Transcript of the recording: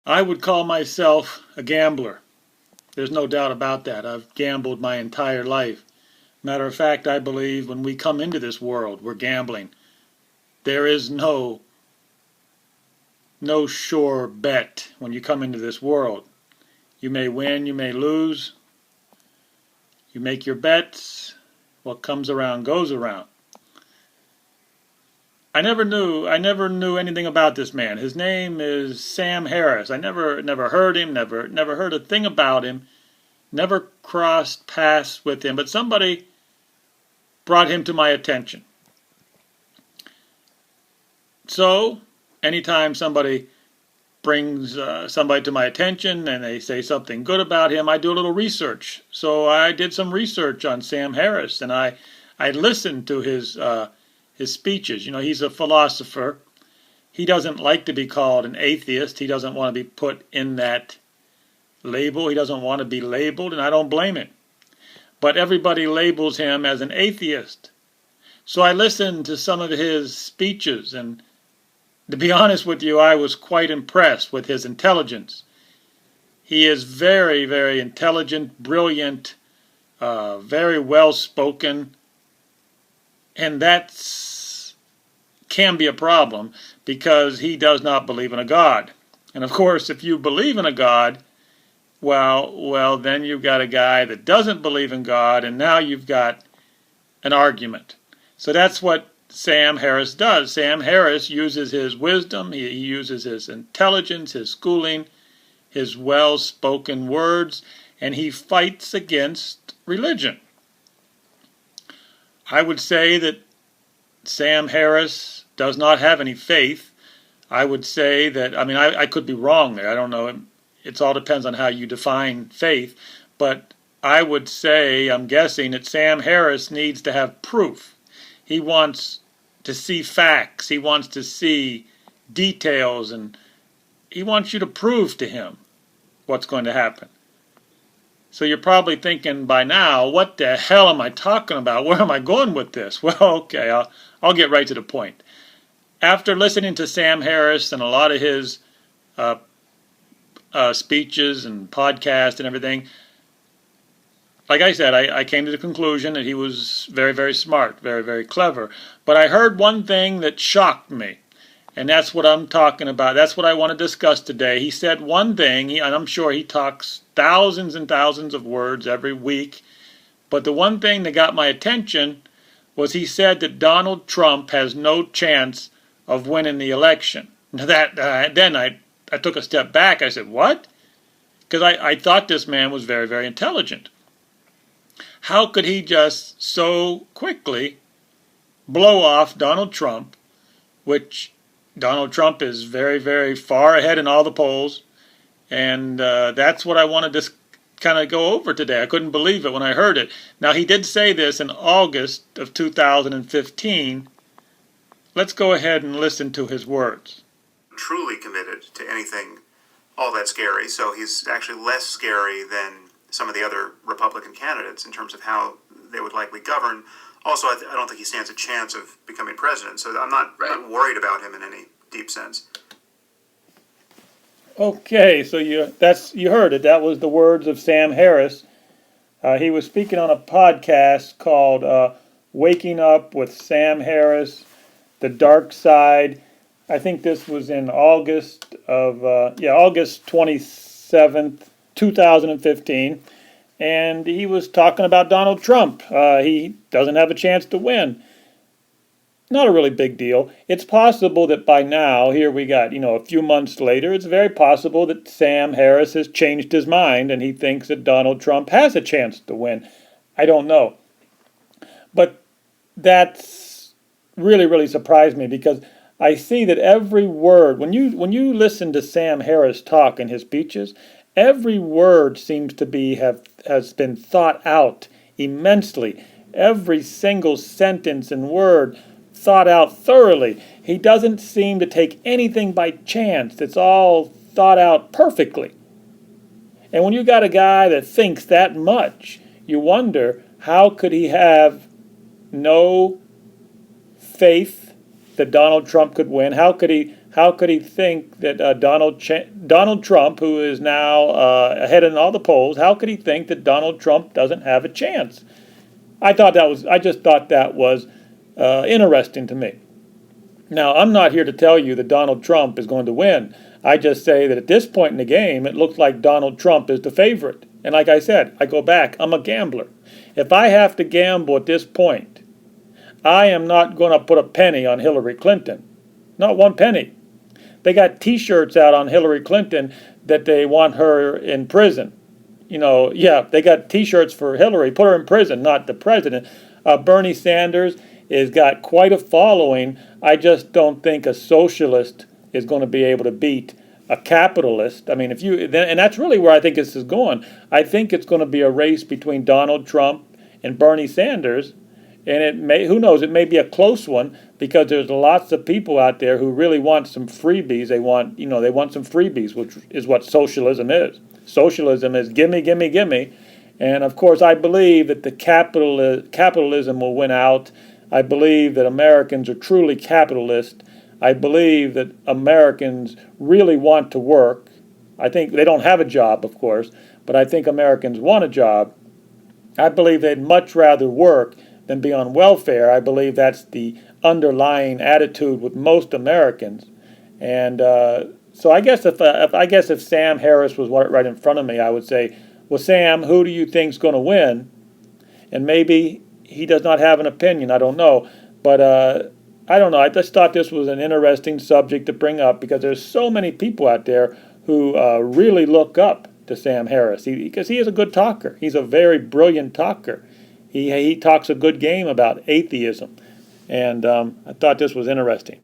I would call myself a gambler. There's no doubt about that. I've gambled my entire life. Matter of fact, I believe when we come into this world, we're gambling. There is no sure bet when you come into this world. You may win, you may lose. You make your bets. What comes around goes around. I never knew anything about this man. His name is Sam Harris. I never heard him, never heard a thing about him, never crossed paths with him, but somebody brought him to my attention. So, anytime somebody brings somebody to my attention and they say something good about him, I do a little research. So I did some research on Sam Harris, and I listened to his speeches. You know, he's a philosopher. He doesn't like to be called an atheist. He doesn't want to be put in that label. He doesn't want to be labeled, and I don't blame him. But everybody labels him as an atheist. So I listened to some of his speeches, and to be honest with you, I was quite impressed with his intelligence. He is very, very intelligent, brilliant, very well spoken, and that can be a problem because he does not believe in a God. And of course, if you believe in a God, well, then you've got a guy that doesn't believe in God, and now you've got an argument. So that's what Sam Harris does. Sam Harris uses his wisdom, he uses his intelligence, his schooling, his well-spoken words, and he fights against religion. I would say that Sam Harris does not have any faith. I would say that, I could be wrong there. I don't know. It all depends on how you define faith. But I would say, I'm guessing, that Sam Harris needs to have proof. He wants to see facts. He wants to see details, and he wants you to prove to him what's going to happen. So you're probably thinking by now, what the hell am I talking about? Where am I going with this? Well, okay, I'll get right to the point. After listening to Sam Harris and a lot of his speeches and podcasts and everything, like I said, I came to the conclusion that he was very, very smart, very, very clever. But I heard one thing that shocked me, and that's what I'm talking about. That's what I want to discuss today. He said one thing, and I'm sure he talks thousands and thousands of words every week, but the one thing that got my attention was he said that Donald Trump has no chance of winning the election. Now then I took a step back. I said, what? Because I thought this man was very, very intelligent. How could he just so quickly blow off Donald Trump, which Donald Trump is very, very far ahead in all the polls, and that's what I wanted to kind of go over today. I couldn't believe it when I heard it. Now, he did say this in August of 2015. Let's go ahead and listen to his words. Truly committed to anything all that scary, so he's actually less scary than some of the other Republican candidates in terms of how they would likely govern. Also, I don't think he stands a chance of becoming president, so I'm not worried about him in any deep sense. Okay, so you heard it. That was the words of Sam Harris. He was speaking on a podcast called Waking Up with Sam Harris, The Dark Side. I think this was in August 27th, 2015. And he was talking about Donald Trump. He doesn't have a chance to win. Not a really big deal. It's possible that by now, here we got, a few months later, it's very possible that Sam Harris has changed his mind and he thinks that Donald Trump has a chance to win. I don't know. But that's really, really surprised me because I see that every word, when you listen to Sam Harris talk in his speeches, every word seems to has been thought out immensely. Every single sentence and word thought out thoroughly. He doesn't seem to take anything by chance. It's all thought out perfectly. And when you got a guy that thinks that much, you wonder how could he have no faith that Donald Trump could win? How how could he think that Donald Trump, who is now ahead in all the polls, how could he think that Donald Trump doesn't have a chance? I just thought that was interesting to me. Now, I'm not here to tell you that Donald Trump is going to win. I just say that at this point in the game, it looks like Donald Trump is the favorite. And like I said, I go back, I'm a gambler. If I have to gamble at this point, I am not going to put a penny on Hillary Clinton. Not one penny. They got T-shirts out on Hillary Clinton that they want her in prison. They got T-shirts for Hillary, put her in prison, not the president. Bernie Sanders has got quite a following. I just don't think a socialist is going to be able to beat a capitalist. I mean, and that's really where I think this is going. I think it's going to be a race between Donald Trump and Bernie Sanders, and who knows, it may be a close one because there's lots of people out there who really want some freebies. They want some freebies, which is what socialism is. Socialism is gimme, gimme, gimme. And of course, I believe that the capitalism will win out. I believe that Americans are truly capitalist. I believe that Americans really want to work. I think they don't have a job, of course, but I think Americans want a job. I believe they'd much rather work than be on welfare. I believe that's the underlying attitude with most Americans. And so I guess if Sam Harris was right in front of me, I would say, well, Sam, who do you think's going to win? And maybe he does not have an opinion. I don't know. But I don't know. I just thought this was an interesting subject to bring up because there's so many people out there who really look up to Sam Harris because he is a good talker. He's a very brilliant talker. He talks a good game about atheism. And I thought this was interesting.